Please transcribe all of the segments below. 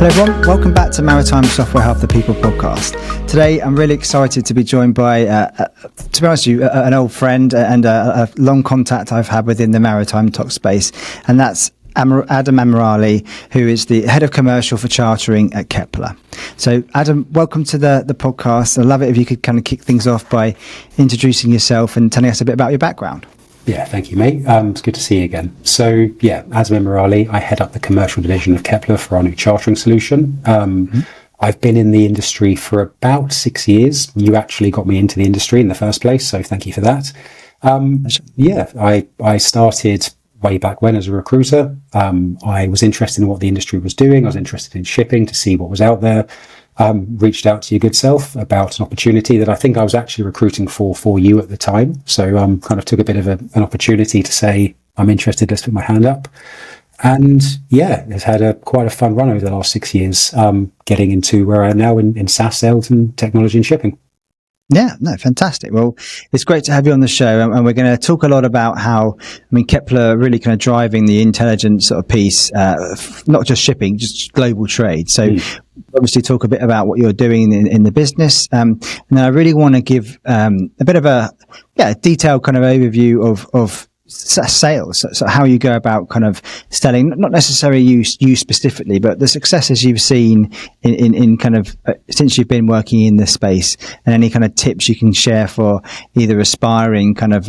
Hello everyone, welcome back to Maritime Software Hub, the People podcast. Today I'm really excited to be joined by, to be honest with you, an old friend and a long contact I've had within the maritime talk space, and that's Adam Emirali, who is the head of commercial for chartering at Kpler. So Adam, welcome to the podcast. I'd love it if you could kind of kick things off by introducing yourself and telling us a bit about your background. Yeah, thank you, mate. It's good to see you again. So, yeah, Adam Emirali, I head up the commercial division of Kpler for our new chartering solution. I've been in the industry for about 6 years. You actually got me into the industry in the first place, so thank you for that. I started way back when as a recruiter. I was interested in what the industry was doing. I was interested in shipping to see what was out there. Reached out to your good self about an opportunity that I think I was actually recruiting for you at the time. So kind of took a bit of an opportunity to say, I'm interested, let's put my hand up. And yeah, it's had quite a fun run over the last 6 years, getting into where I am now in SaaS sales and technology and shipping. Yeah, no, fantastic. Well, it's great to have you on the show, and we're going to talk a lot about how, Kpler really kind of driving the intelligence sort of piece, not just shipping, just global trade. So obviously talk a bit about what you're doing in the business. And then I really want to give a bit of a detailed kind of overview of sales, so how you go about kind of selling, not necessarily you specifically, but the successes you've seen in kind of since you've been working in this space, and any kind of tips you can share for either aspiring kind of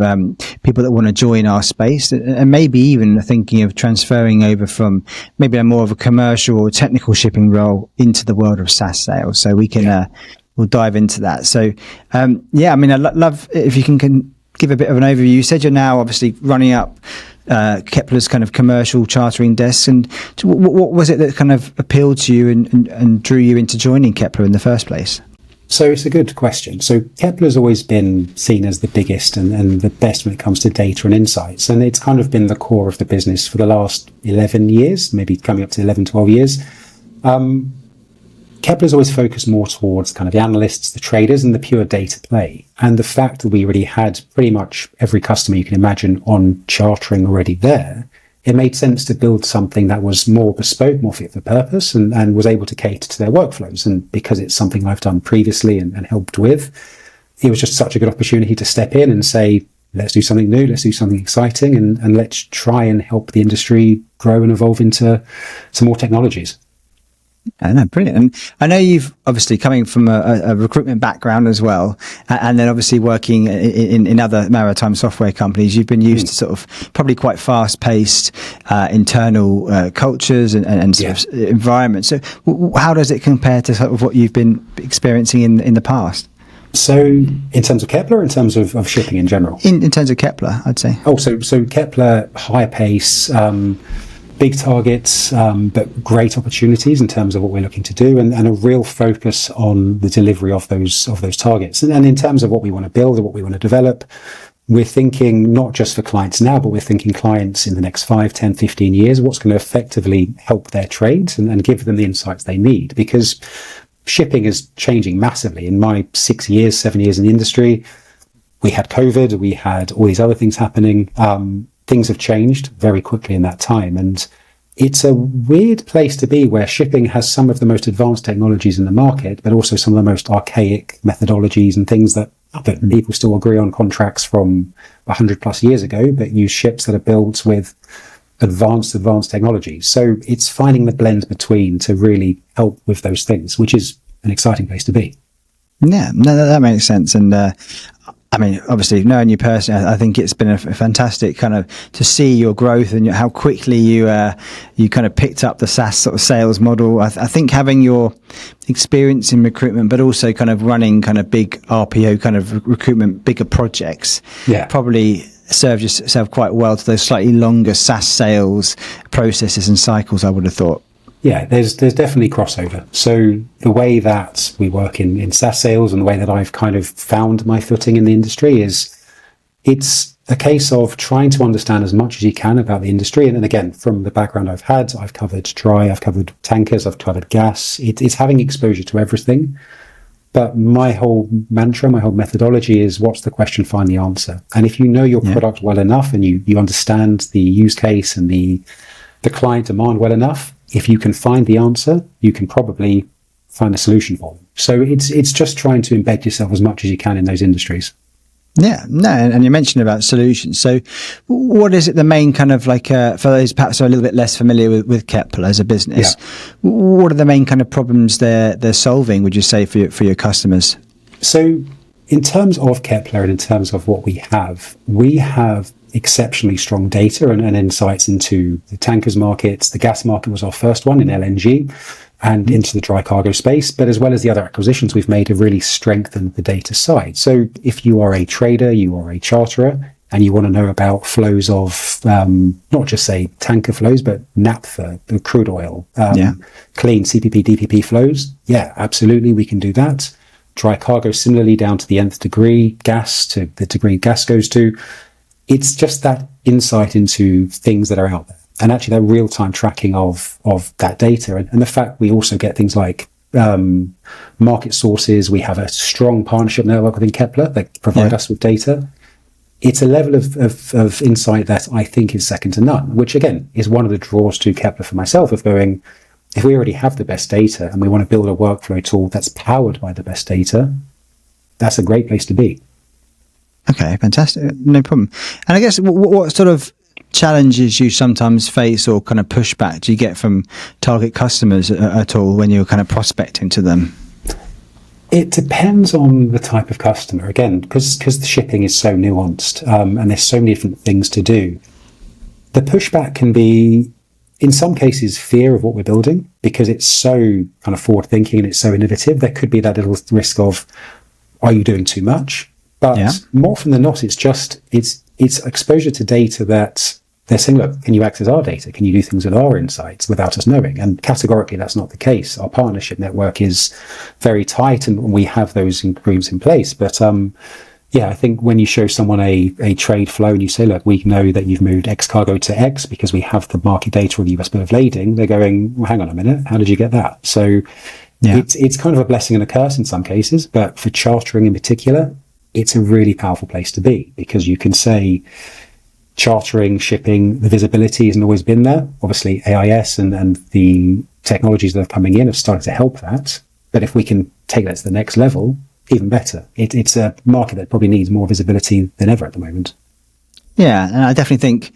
people that want to join our space, and maybe even thinking of transferring over from maybe a more of a commercial or technical shipping role into the world of SaaS sales. So we can we'll dive into that. So I'd love if you can give a bit of an overview. You said you're now obviously running up Kpler's kind of commercial chartering desks, and what was it that kind of appealed to you and drew you into joining Kpler in the first place? So it's a good question. So Kpler's always been seen as the biggest and the best when it comes to data and insights, and it's kind of been the core of the business for the last 11 years, maybe coming up to 11, 12 years. Kpler's always focused more towards kind of the analysts, the traders, and the pure data play. And the fact that we already had pretty much every customer you can imagine on chartering already there, it made sense to build something that was more bespoke, more fit for purpose, and was able to cater to their workflows. And because it's something I've done previously and helped with, it was just such a good opportunity to step in and say, let's do something new, let's do something exciting, and let's try and help the industry grow and evolve into some more technologies. I know, brilliant. And I know you've obviously coming from a recruitment background as well, and then obviously working in other maritime software companies. You've been used to sort of probably quite fast-paced internal cultures and sort of environments. So how does it compare to sort of what you've been experiencing in the past? So in terms of Kpler, in terms of shipping in general? In terms of Kpler, I'd say. Oh, so Kpler, higher pace, big targets, but great opportunities in terms of what we're looking to do, and a real focus on the delivery of those targets. And in terms of what we want to build or what we want to develop, we're thinking not just for clients now, but we're thinking clients in the next 5, 10, 15 years, what's going to effectively help their trades and give them the insights they need. Because shipping is changing massively. In my 7 years in the industry, we had COVID, we had all these other things happening. Things have changed very quickly in that time, and it's a weird place to be where shipping has some of the most advanced technologies in the market, but also some of the most archaic methodologies and things that people still agree on contracts from 100 plus years ago, but use ships that are built with advanced technologies. So it's finding the blend between to really help with those things, which is an exciting place to be. Yeah, no, that makes sense. And obviously knowing you personally, I think it's been a fantastic kind of to see your growth and how quickly you kind of picked up the SaaS sort of sales model. I think having your experience in recruitment, but also kind of running kind of big RPO kind of recruitment, bigger projects, probably served yourself quite well to those slightly longer SaaS sales processes and cycles, I would have thought. Yeah, there's definitely crossover. So the way that we work in SaaS sales and the way that I've kind of found my footing in the industry is it's a case of trying to understand as much as you can about the industry. And then again, from the background I've had, I've covered dry, I've covered tankers, I've covered gas. It's having exposure to everything. But my whole mantra, my whole methodology is what's the question, find the answer. And if you know your product well enough and you understand the use case and the client demand well enough, if you can find the answer, you can probably find a solution for them. So it's just trying to embed yourself as much as you can in those industries. Yeah, no, and you mentioned about solutions. So what is it, the main kind of like, for those perhaps who are a little bit less familiar with Kpler as a business, what are the main kind of problems they're solving, would you say, for your customers? So in terms of Kpler and in terms of what we have exceptionally strong data and insights into the tankers markets. The gas market was our first one in LNG, and into the dry cargo space, but as well as the other acquisitions we've made have really strengthened the data side. So if you are a trader, you are a charterer, and you want to know about flows of not just say tanker flows, but naphtha, crude oil, clean CPP, DPP flows, absolutely, we can do that. Dry cargo similarly down to the nth degree, gas to the degree gas goes to. It's just that insight into things that are out there. And actually that real-time tracking of that data and the fact we also get things like market sources. We have a strong partnership network within Kpler that provide us with data. It's a level of insight that I think is second to none, which again is one of the draws to Kpler for myself of going, if we already have the best data and we want to build a workflow tool that's powered by the best data, that's a great place to be. Okay, fantastic. No problem. And I guess what sort of challenges you sometimes face or kind of pushback do you get from target customers at all when you're kind of prospecting to them? It depends on the type of customer. Again, because the shipping is so nuanced and there's so many different things to do. The pushback can be, in some cases, fear of what we're building because it's so kind of forward thinking and it's so innovative. There could be that little risk of, are you doing too much? But more often than not, it's exposure to data that they're saying, look, can you access our data? Can you do things with our insights without us knowing? And categorically, that's not the case. Our partnership network is very tight and we have those agreements in place. But I think when you show someone a trade flow and you say, look, we know that you've moved X cargo to X because we have the market data or the US bill of lading, they're going, well, hang on a minute, how did you get that? So it's kind of a blessing and a curse in some cases, but for chartering in particular, it's a really powerful place to be because you can say chartering, shipping, the visibility hasn't always been there. Obviously, AIS and the technologies that are coming in have started to help that. But if we can take that to the next level, even better. It's a market that probably needs more visibility than ever at the moment. Yeah, and I definitely think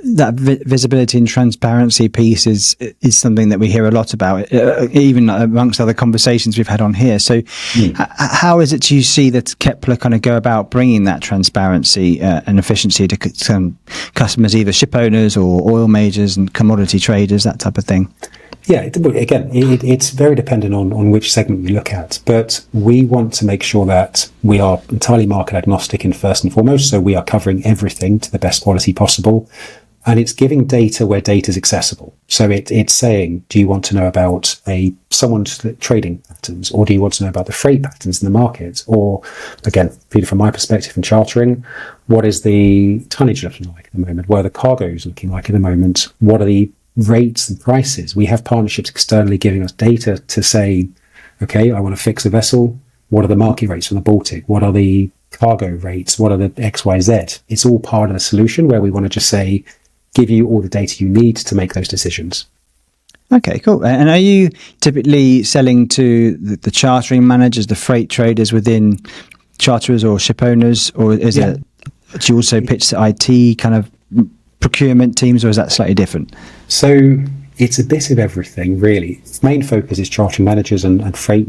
that visibility and transparency piece is something that we hear a lot about, even amongst other conversations we've had on here. So how is it you see that Kpler kind of go about bringing that transparency and efficiency to customers, either ship owners or oil majors and commodity traders, that type of thing? Yeah, again, it's very dependent on which segment you look at, but we want to make sure that we are entirely market agnostic in first and foremost, so we are covering everything to the best quality possible. And it's giving data where data is accessible. So it's saying, do you want to know about someone's trading patterns, or do you want to know about the freight patterns in the market? Or again, from my perspective in chartering, what is the tonnage looking like at the moment? What are the cargoes looking like at the moment? What are the rates and prices? We have partnerships externally giving us data to say, okay, I want to fix a vessel. What are the market rates from the Baltic? What are the cargo rates? What are the XYZ? It's all part of the solution where we want to just say, give you all the data you need to make those decisions. Okay, cool. And are you typically selling to the chartering managers, the freight traders within charterers or ship owners, or is it, do you also pitch to IT kind of procurement teams, or is that slightly different? So it's a bit of everything, really. Its main focus is chartering managers and freight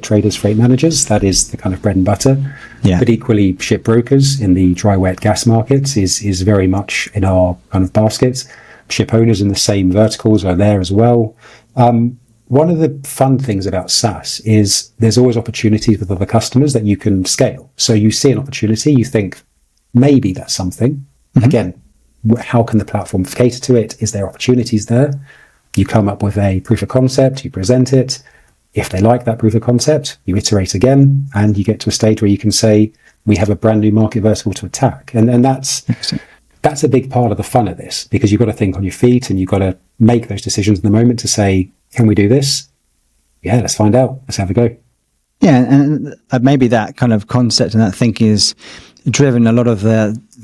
traders, freight managers. That is the kind of bread and butter. Yeah. But equally, ship brokers in the dry wet gas markets is very much in our kind of baskets. Ship owners in the same verticals are there as well. One of the fun things about SaaS is there's always opportunities with other customers that you can scale. So you see an opportunity, you think, maybe that's something. Mm-hmm. Again, how can the platform cater to it? Is there opportunities there? You come up with a proof of concept, you present it. If they like that proof of concept, you iterate again, and you get to a stage where you can say, we have a brand new market vertical to attack. And that's a big part of the fun of this, because you've got to think on your feet and you've got to make those decisions in the moment to say, can we do this? Yeah, let's find out. Let's have a go. Yeah, and maybe that kind of concept and that thinking is driven a lot of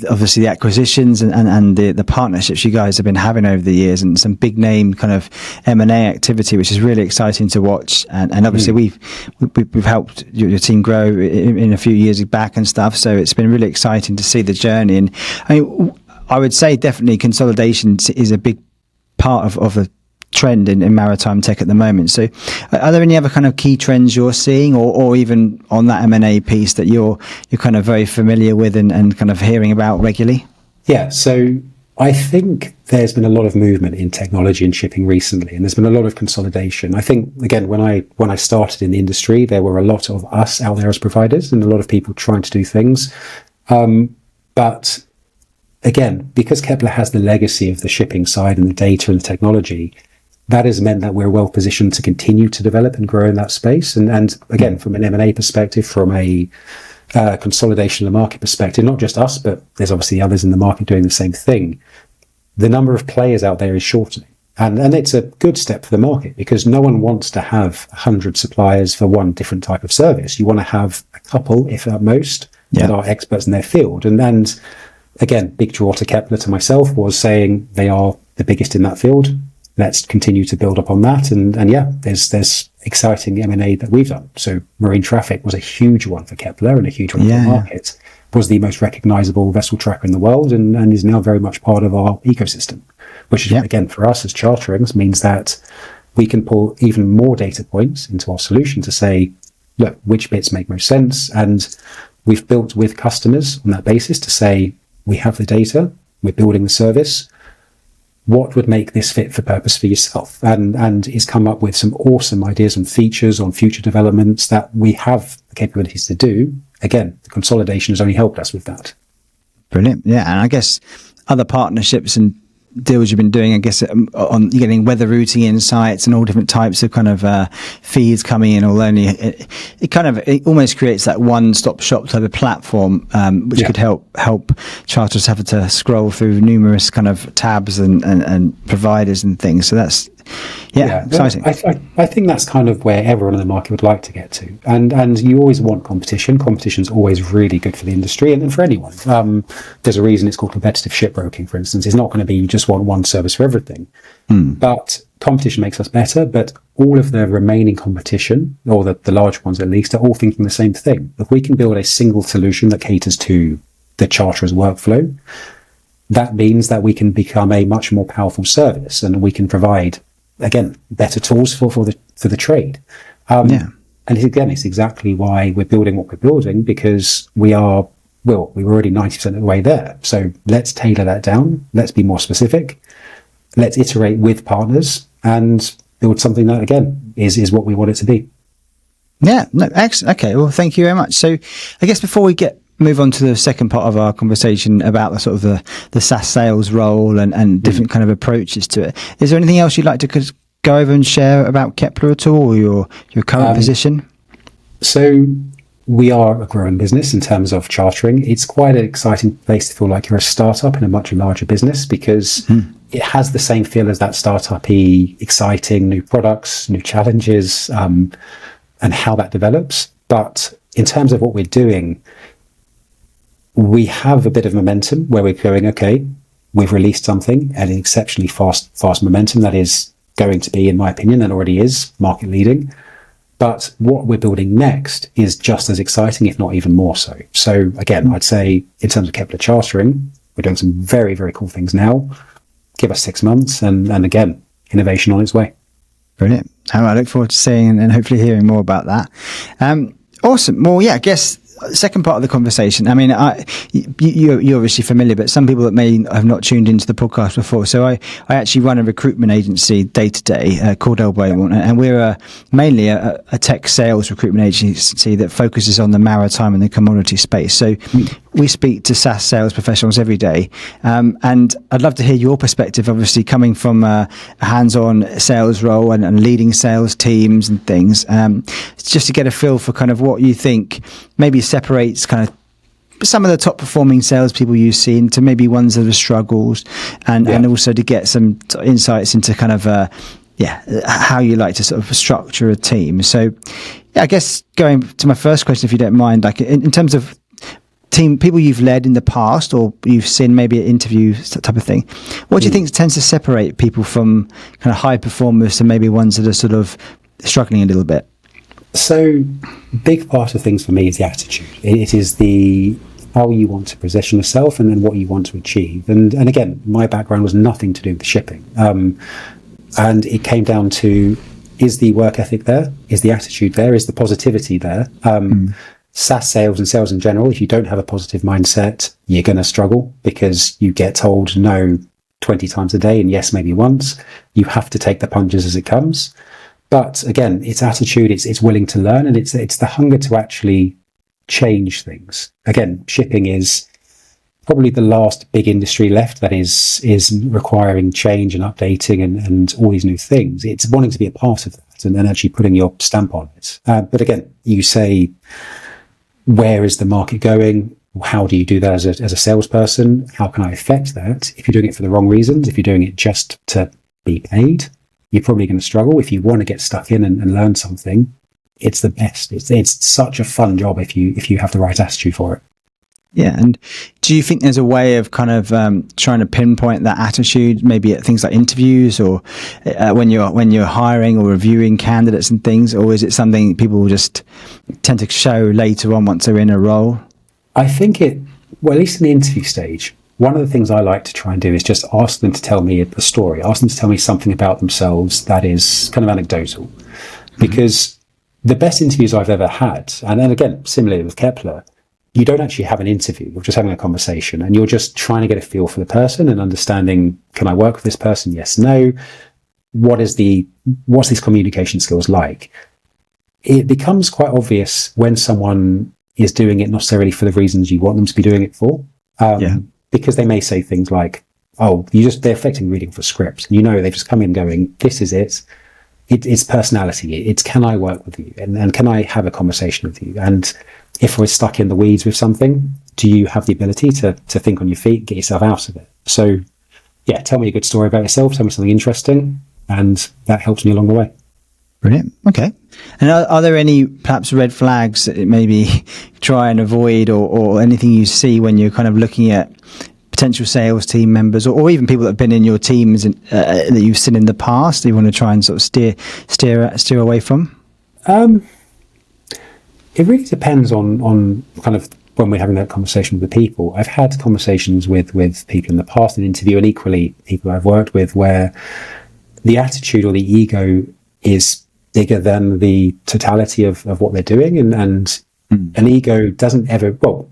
obviously the acquisitions and the partnerships you guys have been having over the years, and some big name kind of M&A activity, which is really exciting to watch. And obviously we've helped your team grow in a few years back and stuff. So it's been really exciting to see the journey. And I mean, I would say definitely consolidation is a big part of the trend in maritime tech at the moment. So are there any other kind of key trends you're seeing, or even on that M&A piece that you're kind of very familiar with and kind of hearing about regularly? Yeah, so I think there's been a lot of movement in technology and shipping recently, and there's been a lot of consolidation. I think, again, when I started in the industry, there were a lot of us out there as providers and a lot of people trying to do things. But again, because Kpler has the legacy of the shipping side and the data and the technology, that has meant that we're well positioned to continue to develop and grow in that space. And again, from an M&A perspective, from a consolidation of the market perspective, not just us, but there's obviously others in the market doing the same thing. The number of players out there is shortening. And it's a good step for the market, because no one wants to have 100 suppliers for one different type of service. You want to have a couple, if at most, that are experts in their field. And again, big draw to Kpler, to myself, was saying they are the biggest in that field. Let's continue to build up on that. And yeah, there's exciting M&A that we've done. So marine traffic was a huge one for Kpler and a huge one for the market. Was the most recognizable vessel tracker in the world, and is now very much part of our ecosystem, which is, again, for us as charterings, means that we can pull even more data points into our solution to say, look, which bits make most sense. And we've built with customers on that basis to say, we have the data, we're building the service. What would make this fit for purpose for yourself? And it's come up with some awesome ideas and features on future developments that we have the capabilities to do. Again, the consolidation has only helped us with that. Brilliant. Yeah. And I guess other partnerships and deals you've been doing, I guess, on getting weather routing insights and all different types of kind of feeds coming in, or only it almost creates that one-stop shop type of platform, which could help charters have to scroll through numerous kind of tabs and providers and things. So that's exciting. I think that's kind of where everyone in the market would like to get to. And you always want competition. Competition's always really good for the industry and for anyone. There's a reason it's called competitive shipbroking, for instance. It's not going to be you just want one service for everything. But competition makes us better. But all of the remaining competition, or the large ones at least, are all thinking the same thing. If we can build a single solution that caters to the charterer's workflow, that means that we can become a much more powerful service, and we can provide, again, better tools for the trade. And it's exactly why we're building what we're building, because we're already 90% of the way there. So let's tailor that down. Let's be more specific. Let's iterate with partners and build something that, again, is what we want it to be. Yeah, no, excellent. Okay, well, thank you very much. So I guess before we move on to the second part of our conversation about the sort of the SaaS sales role and different kind of approaches to it, is there anything else you'd like to go over and share about Kpler at all, or your current position? So we are a growing business in terms of chartering. It's quite an exciting place to feel like you're a startup in a much larger business, because it has the same feel as that startup-y, exciting new products, new challenges, and how that develops. But in terms of what we're doing, we have a bit of momentum where we're going, okay, we've released something at an exceptionally fast momentum that is going to be, in my opinion, and already is, market leading. But what we're building next is just as exciting, if not even more so. So again, I'd say in terms of Kpler chartering, we're doing some very, very cool things now. Give us 6 months and again, innovation on its way. Brilliant. I look forward to seeing and hopefully hearing more about that. Awesome. Well, yeah, I guess second part of the conversation. I mean, you're obviously familiar, but some people that may have not tuned into the podcast before. So I actually run a recruitment agency day to day, Cordell Beaumont, and we're mainly a tech sales recruitment agency that focuses on the maritime and the commodity space. So we speak to SaaS sales professionals every day. And I'd love to hear your perspective, obviously coming from a hands-on sales role and leading sales teams and things, just to get a feel for kind of what you think maybe separates kind of some of the top performing salespeople you've seen to maybe ones that have struggled, and also to get some insights into kind of how you like to sort of structure a team. So I guess going to my first question, if you don't mind, like in terms of people you've led in the past, or you've seen maybe at interviews, that type of thing. What do you think tends to separate people from kind of high performers to maybe ones that are sort of struggling a little bit? So, big part of things for me is the attitude. It is the how you want to position yourself, and then what you want to achieve. And again, my background was nothing to do with shipping, and it came down to: is the work ethic there? Is the attitude there? Is the positivity there? SaaS sales and sales in general, if you don't have a positive mindset, you're going to struggle, because you get told no 20 times a day and yes maybe once. You have to take the punches as it comes. But again, it's attitude, it's willing to learn, and it's the hunger to actually change things. Again, shipping is probably the last big industry left that is requiring change and updating and all these new things. It's wanting to be a part of that and then actually putting your stamp on it. But again, you say, where is the market going? How do you do that as a salesperson? How can I affect that? If you're doing it for the wrong reasons, if you're doing it just to be paid, you're probably going to struggle. If you want to get stuck in and learn something, it's the best. It's such a fun job if you have the right attitude for it. Yeah. And do you think there's a way of kind of trying to pinpoint that attitude, maybe at things like interviews, or when you're hiring or reviewing candidates and things, or is it something people will just tend to show later on once they're in a role? I think at least in the interview stage, one of the things I like to try and do is just ask them to tell me a story, ask them to tell me something about themselves that is kind of anecdotal. Because the best interviews I've ever had, and then again, similarly with Kpler, you don't actually have an interview. You're just having a conversation, and you're just trying to get a feel for the person and understanding, can I work with this person? Yes, no. What's these communication skills like? It becomes quite obvious when someone is doing it not necessarily for the reasons you want them to be doing it for. Because they may say things like, oh, they're effectively reading for scripts. And they've just come in going, this is it. It's personality. It's, can I work with you? And can I have a conversation with you? And if we're stuck in the weeds with something, do you have the ability to think on your feet, get yourself out of it? So, yeah, tell me a good story about yourself, tell me something interesting, and that helps me along the way. Brilliant. Okay. And are there any perhaps red flags that maybe try and avoid, or anything you see when you're kind of looking at potential sales team members, or even people that have been in your teams that you've seen in the past that you want to try and sort of steer away from? It really depends on kind of when we're having that conversation with the people. I've had conversations with people in the past, an interview, and equally people I've worked with, where the attitude or the ego is bigger than the totality of what they're doing. And an ego doesn't ever, well,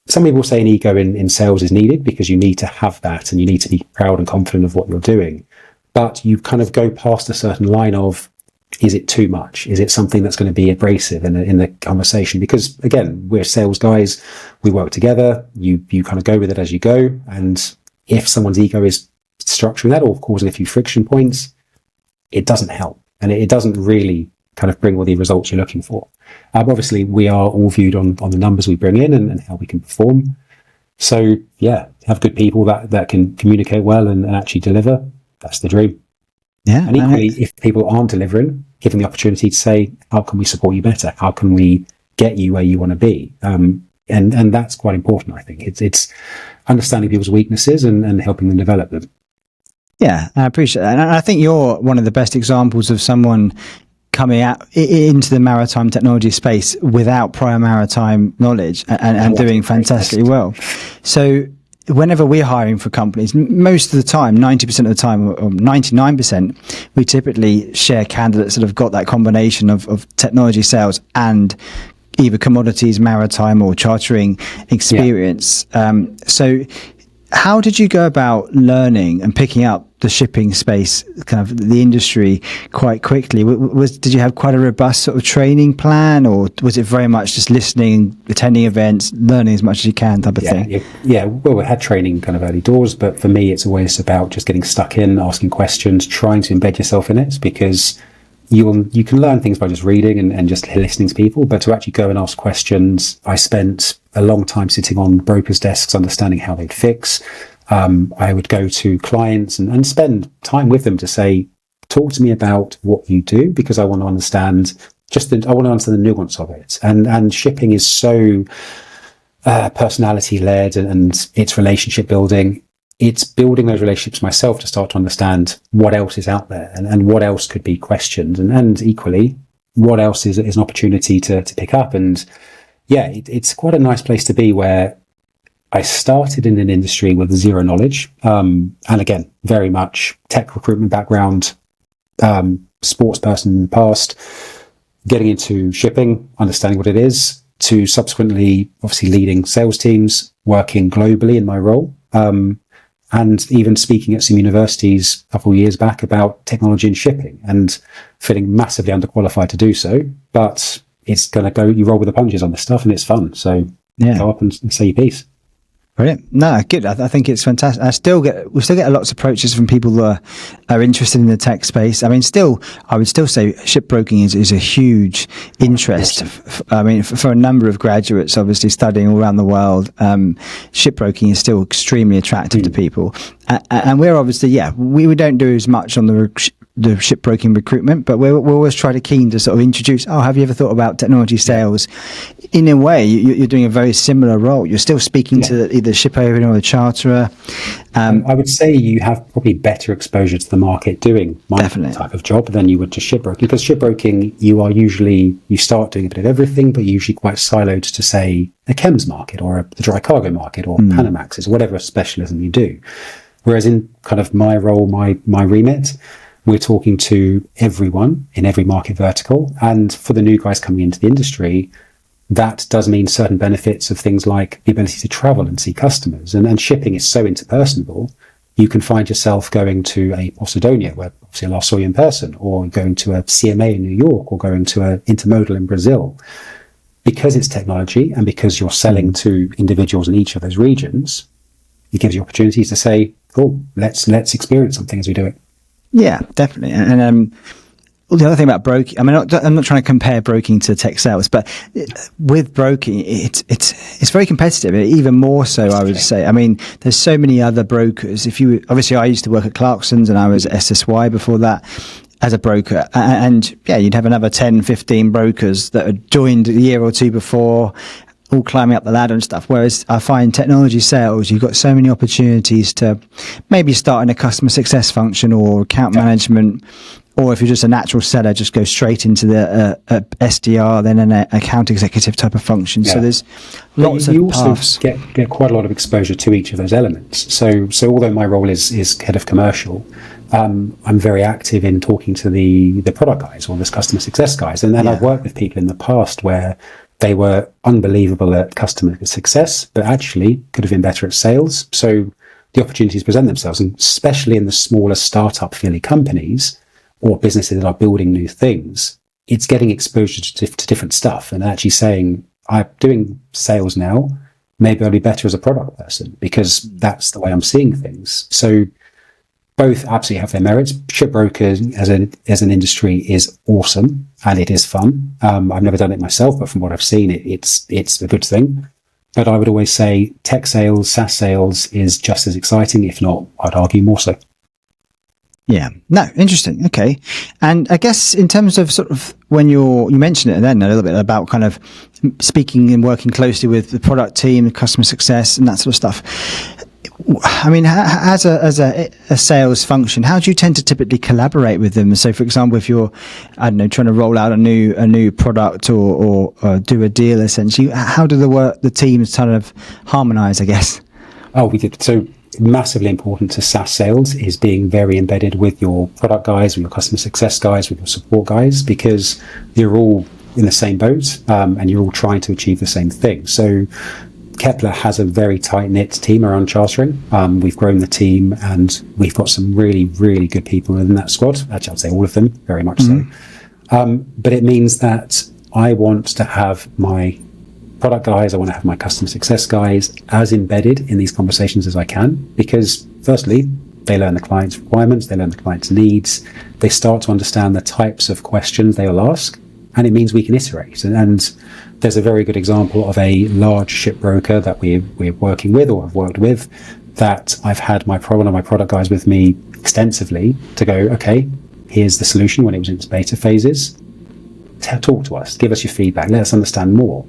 some people say an ego in sales is needed because you need to have that and you need to be proud and confident of what you're doing. But you kind of go past a certain line of, is it too much? Is it something that's going to be abrasive in the conversation? Because again, we're sales guys, we work together, you kind of go with it as you go. And if someone's ego is structuring that or causing a few friction points, it doesn't help. And it doesn't really kind of bring all the results you're looking for. Obviously, we are all viewed on the numbers we bring in and how we can perform. So yeah, have good people that can communicate well and actually deliver. That's the dream. Yeah. And equally, if people aren't delivering, give them the opportunity to say, how can we support you better? How can we get you where you want to be? And that's quite important, I think. It's understanding people's weaknesses and helping them develop them. Yeah, I appreciate that. And I think you're one of the best examples of someone coming out into the maritime technology space without prior maritime knowledge and doing fantastically well. So whenever we're hiring for companies, most of the time, 90% of the time, or 99%, we typically share candidates that have got that combination of technology sales and either commodities, maritime, or chartering experience. Yeah. So how did you go about learning and picking up the shipping space, kind of the industry, quite quickly? Did you have quite a robust sort of training plan, or was it very much just listening, attending events, learning as much as you can type of thing? Yeah. Well, we had training kind of early doors, but for me, it's always about just getting stuck in, asking questions, trying to embed yourself in it, because you can learn things by just reading and just listening to people, but to actually go and ask questions, I spent a long time sitting on brokers' desks, understanding how they'd fix. I would go to clients and spend time with them to say, talk to me about what you do, because I want to understand the nuance of it. And shipping is so personality led, and it's relationship building. It's building those relationships myself to start to understand what else is out there, and what else could be questioned, and equally what else is an opportunity to pick up. And yeah, it's quite a nice place to be, where I started in an industry with zero knowledge, and again, very much tech recruitment background, sports person in the past, getting into shipping, understanding what it is, to subsequently obviously leading sales teams, working globally in my role, and even speaking at some universities a couple of years back about technology and shipping, and feeling massively underqualified to do so. But it's going to go, you roll with the punches on this stuff, and it's fun. So go up and say your piece. Brilliant. No, good. I think it's fantastic. We still get lots of approaches from people that are interested in the tech space. I mean, I would still say shipbroking is a huge interest. I mean, for a number of graduates, obviously studying all around the world, shipbroking is still extremely attractive to people. And we're obviously, we don't do as much on the shipbroking recruitment, but we're always keen to sort of introduce, have you ever thought about technology sales? In a way, you're doing a very similar role. You're still speaking to either the ship owner or the charterer. I would say you have probably better exposure to the market doing my type of job than you would to shipbroking, because shipbroking, you start doing a bit of everything, but you're usually quite siloed to, say, the chems market or the dry cargo market or Panamaxes, whatever specialism you do. Whereas in kind of my role, my remit, we're talking to everyone in every market vertical. And for the new guys coming into the industry, that does mean certain benefits of things like the ability to travel and see customers. And shipping is so interpersonable. You can find yourself going to a Posidonia, where obviously I last saw you in person, or going to a CMA in New York, or going to a Intermodal in Brazil. Because it's technology, and because you're selling to individuals in each of those regions, it gives you opportunities to say, cool, let's experience something as we do it. Yeah, definitely. And the other thing about broking, I mean, I'm not trying to compare broking to tech sales, but with broking, it's very competitive, even more so, I would say. I mean, there's so many other brokers. Obviously, I used to work at Clarkson's, and I was at SSY before that as a broker. And you'd have another 10, 15 brokers that had joined a year or two before, all climbing up the ladder and stuff. Whereas I find technology sales, you've got so many opportunities to maybe start in a customer success function or account management, or if you're just a natural seller, just go straight into the SDR, then an account executive type of function. So there's lots of paths. You also get quite a lot of exposure to each of those elements. So although my role is head of commercial, I'm very active in talking to the product guys or the customer success guys. And then I've worked with people in the past where they were unbelievable at customer success, but actually could have been better at sales. So the opportunities present themselves, and especially in the smaller startup feely companies or businesses that are building new things, it's getting exposure to different stuff and actually saying, I'm doing sales now, maybe I'll be better as a product person because that's the way I'm seeing things. So both absolutely have their merits. Shipbrokers as an industry is awesome, and it is fun. I've never done it myself, but from what I've seen, it's a good thing. But I would always say tech sales, SaaS sales is just as exciting, if not, I'd argue more so. Yeah. No, interesting. Okay. And I guess in terms of sort of when you mentioned it then a little bit about kind of speaking and working closely with the product team, customer success and that sort of stuff. I mean, as a sales function, how do you tend to typically collaborate with them? So, for example, if you're, trying to roll out a new product or do a deal, essentially, how do the teams kind of harmonize, I guess? Oh, we did. So massively important to SaaS sales is being very embedded with your product guys, with your customer success guys, with your support guys, because you're all in the same boat and you're all trying to achieve the same thing. So Kpler has a very tight-knit team around chartering. We've grown the team and we've got some really, really good people in that squad. Actually, I'd say all of them, very much so. But it means that I want to have my product guys, I want to have my customer success guys as embedded in these conversations as I can, because firstly, they learn the client's requirements, they learn the client's needs, they start to understand the types of questions they will ask, and it means we can iterate. And there's a very good example of a large shipbroker that we're working with or have worked with that I've had my product guys with me extensively to go, okay, here's the solution when it was in its beta phases. Talk to us, give us your feedback, let us understand more.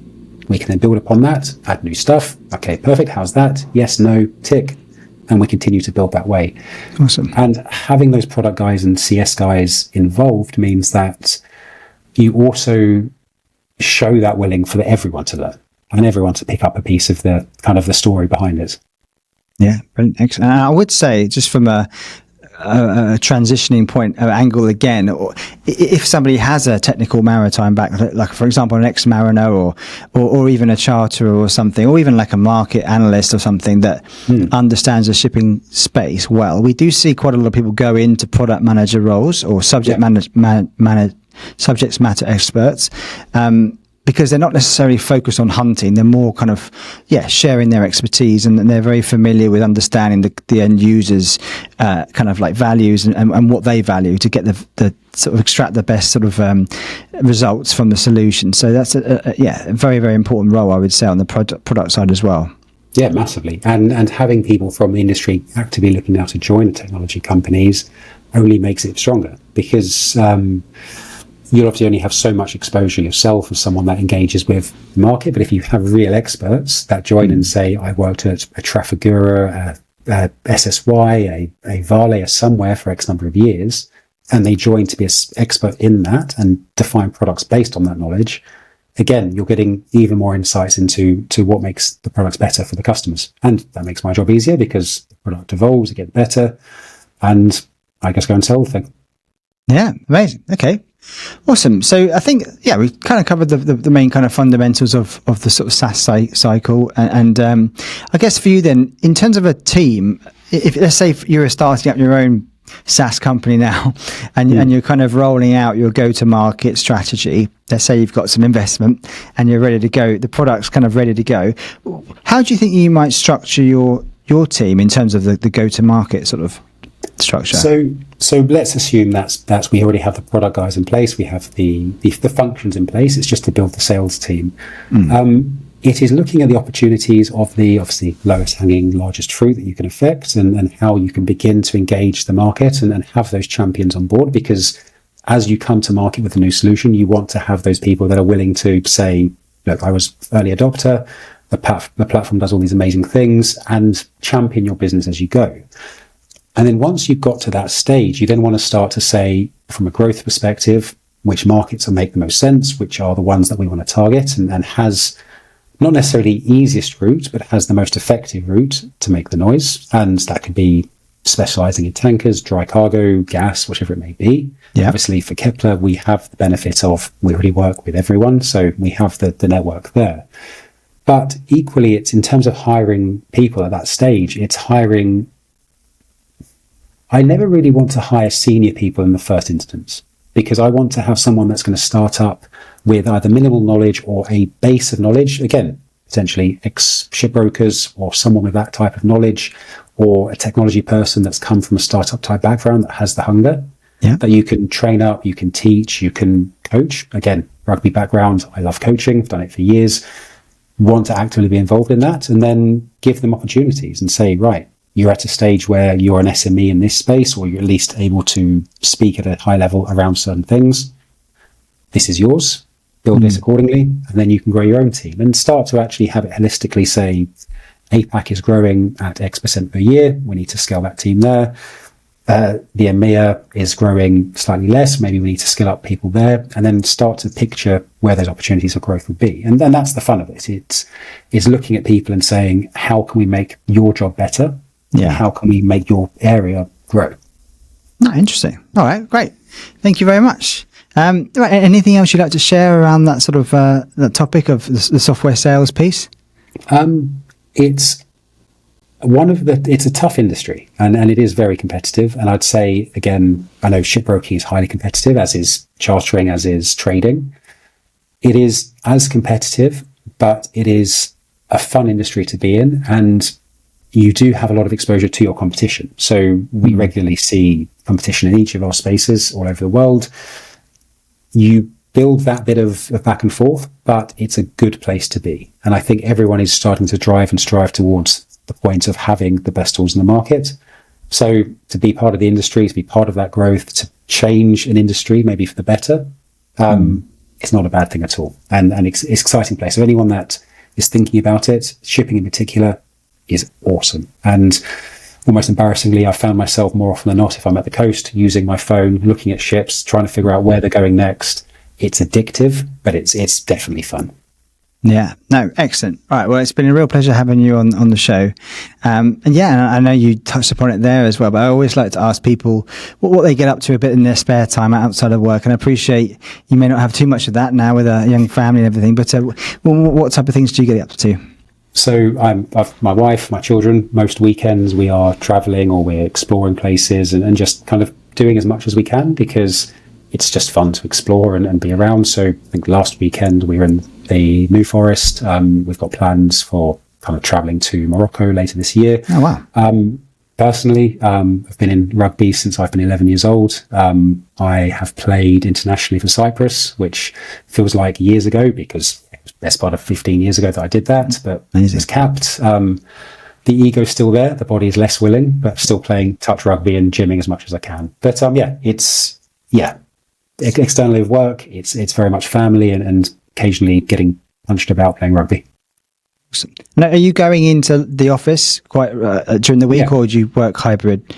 We can then build upon that, add new stuff. Okay, perfect. How's that? Yes, no, tick. And we continue to build that way. Awesome. And having those product guys and CS guys involved means that you also show that willing for everyone to learn and everyone to pick up a piece of the kind of the story behind it. Yeah, brilliant. Excellent. And I would say, just from a transitioning point angle again, or if somebody has a technical maritime background, like for example an ex-mariner or even a charterer or something, or even like a market analyst or something that understands the shipping space well, we do see quite a lot of people go into product manager roles or subject matter experts, because they're not necessarily focused on hunting. They're more kind of, sharing their expertise, and they're very familiar with understanding the end users' kind of like values and what they value to get the sort of extract the best sort of results from the solution. So that's a very, very important role, I would say, on the product side as well. Yeah, massively. And having people from the industry actively looking now to join technology companies only makes it stronger, because you'll obviously only have so much exposure yourself as someone that engages with the market. But if you have real experts that join and say, I worked at a Trafigura, a SSY, a Vale, a somewhere for X number of years, and they join to be an expert in that and define products based on that knowledge, again, you're getting even more insights into what makes the products better for the customers. And that makes my job easier because the product evolves, it gets better, and I just go and sell the thing. Yeah, amazing. Okay. Awesome. So I think, we've kind of covered the main kind of fundamentals of the sort of SaaS cycle. And I guess for you then, in terms of a team, if let's say if you're starting up your own SaaS company now and you're kind of rolling out your go-to-market strategy, let's say you've got some investment and you're ready to go, the product's kind of ready to go. How do you think you might structure your team in terms of the go-to-market sort of structure? So let's assume that's we already have the product guys in place. We have the functions in place. It's just to build the sales team. It is looking at the opportunities of the obviously lowest hanging, largest fruit that you can affect, and how you can begin to engage the market and have those champions on board. Because as you come to market with a new solution, you want to have those people that are willing to say, look, I was early adopter, the platform does all these amazing things, and champion your business as you go. And then once you've got to that stage, you then want to start to say, from a growth perspective, which markets will make the most sense, which are the ones that we want to target, and has not necessarily the easiest route, but has the most effective route to make the noise. And that could be specializing in tankers, dry cargo, gas, whatever it may be. Yeah. Obviously, for Kpler, we have the benefit of we already work with everyone, so we have the network there. But equally, it's in terms of hiring people at that stage, it's hiring. I never really want to hire senior people in the first instance, because I want to have someone that's going to start up with either minimal knowledge or a base of knowledge. Again, potentially ex-shipbrokers or someone with that type of knowledge, or a technology person that's come from a startup type background that has the hunger, that you can train up, you can teach, you can coach. Again, rugby background, I love coaching, I've done it for years. Want to actively be involved in that, and then give them opportunities and say, right, you're at a stage where you're an SME in this space, or you're at least able to speak at a high level around certain things. This is yours. Build it accordingly, and then you can grow your own team and start to actually have it holistically say, APAC is growing at X% per year. We need to scale that team there. The EMEA is growing slightly less. Maybe we need to scale up people there, and then start to picture where those opportunities for growth would be. And then that's the fun of it. It's looking at people and saying, how can we make your job better? Yeah. How can we make your area grow? Oh, interesting. All right, great. Thank you very much. Right, anything else you'd like to share around that sort of that topic of the software sales piece? It's a tough industry, and it is very competitive. And I'd say, again, I know shipbroking is highly competitive, as is chartering, as is trading. It is as competitive, but it is a fun industry to be in, and you do have a lot of exposure to your competition. So we regularly see competition in each of our spaces all over the world. You build that bit of back and forth, but it's a good place to be. And I think everyone is starting to drive and strive towards the point of having the best tools in the market. So to be part of the industry, to be part of that growth, to change an industry, maybe for the better, it's not a bad thing at all. And it's an exciting place. So anyone that is thinking about it, shipping in particular, is awesome. And almost embarrassingly, I found myself more often than not, if I'm at the coast, using my phone, looking at ships, trying to figure out where they're going next. It's addictive, but it's definitely fun. Yeah, no, excellent. All right, well, it's been a real pleasure having you on the show. And I know you touched upon it there as well, but I always like to ask people what they get up to a bit in their spare time outside of work. And I appreciate you may not have too much of that now with a young family and everything, but what type of things do you get up to? So I've my wife, my children, most weekends we are traveling or we're exploring places and just kind of doing as much as we can because it's just fun to explore and be around. So I think last weekend we were in the New Forest. We've got plans for kind of traveling to Morocco later this year. Oh, wow. Personally, I've been in rugby since I've been 11 years old. I have played internationally for Cyprus, which feels like years ago because it was best part of 15 years ago that I did that, but it was capped. The ego's still there. The body is less willing, but still playing touch rugby and gymming as much as I can. But externally of work, it's very much family and occasionally getting punched about playing rugby. Awesome. Now, are you going into the office quite during the week, or do you work hybrid?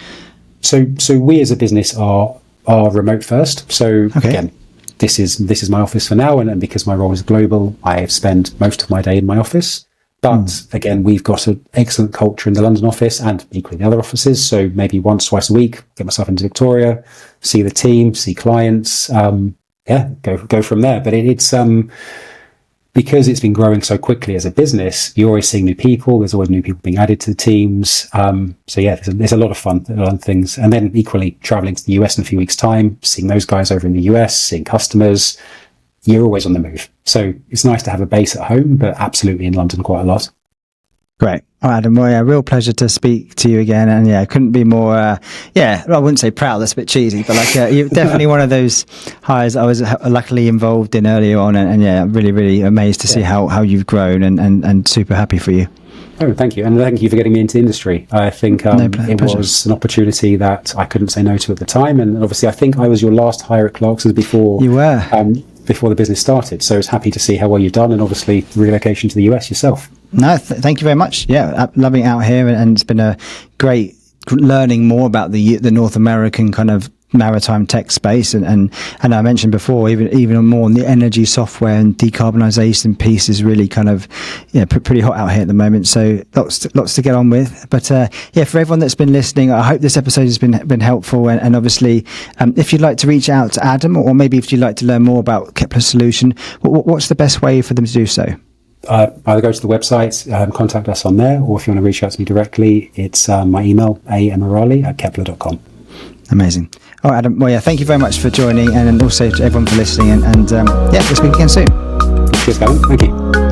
So we as a business are remote first. So again, this is my office for now, and because my role is global, I spend most of my day in my office. But again, we've got an excellent culture in the London office and equally the other offices. So maybe once, twice a week, get myself into Victoria, see the team, see clients, go from there. But it's because it's been growing so quickly as a business, you're always seeing new people. There's always new people being added to the teams. There's a lot of fun, a lot of things. And then equally traveling to the US in a few weeks' time, seeing those guys over in the US, seeing customers. You're always on the move. So it's nice to have a base at home, but absolutely in London quite a lot. Great. All right, Adam, well, yeah, real pleasure to speak to you again. And I couldn't be more, I wouldn't say proud, that's a bit cheesy, but you're definitely one of those hires I was luckily involved in earlier on. And really, really amazed to see how you've grown and super happy for you. Oh, thank you. And thank you for getting me into industry. I think it was an opportunity that I couldn't say no to at the time. And obviously, I think I was your last hire at Clarkson's before. You were. Before the business started. So I was happy to see how well you've done and obviously relocation to the US yourself. No, thank you very much. Yeah, loving it out here. And it's been a great learning more about the North American kind of maritime tech space. And I mentioned before, even more on the energy software and decarbonisation piece is really kind of pretty hot out here at the moment. So lots to get on with. But for everyone that's been listening, I hope this episode has been helpful. And obviously, if you'd like to reach out to Adam, or maybe if you'd like to learn more about Kpler Solution, what's the best way for them to do so? Either go to the website, contact us on there, or if you want to reach out to me directly, it's my email, aemirali@kpler.com. Amazing. All right, Adam. Well, thank you very much for joining, and also to everyone for listening. And we'll speak again soon. Cheers, Callum. Thank you.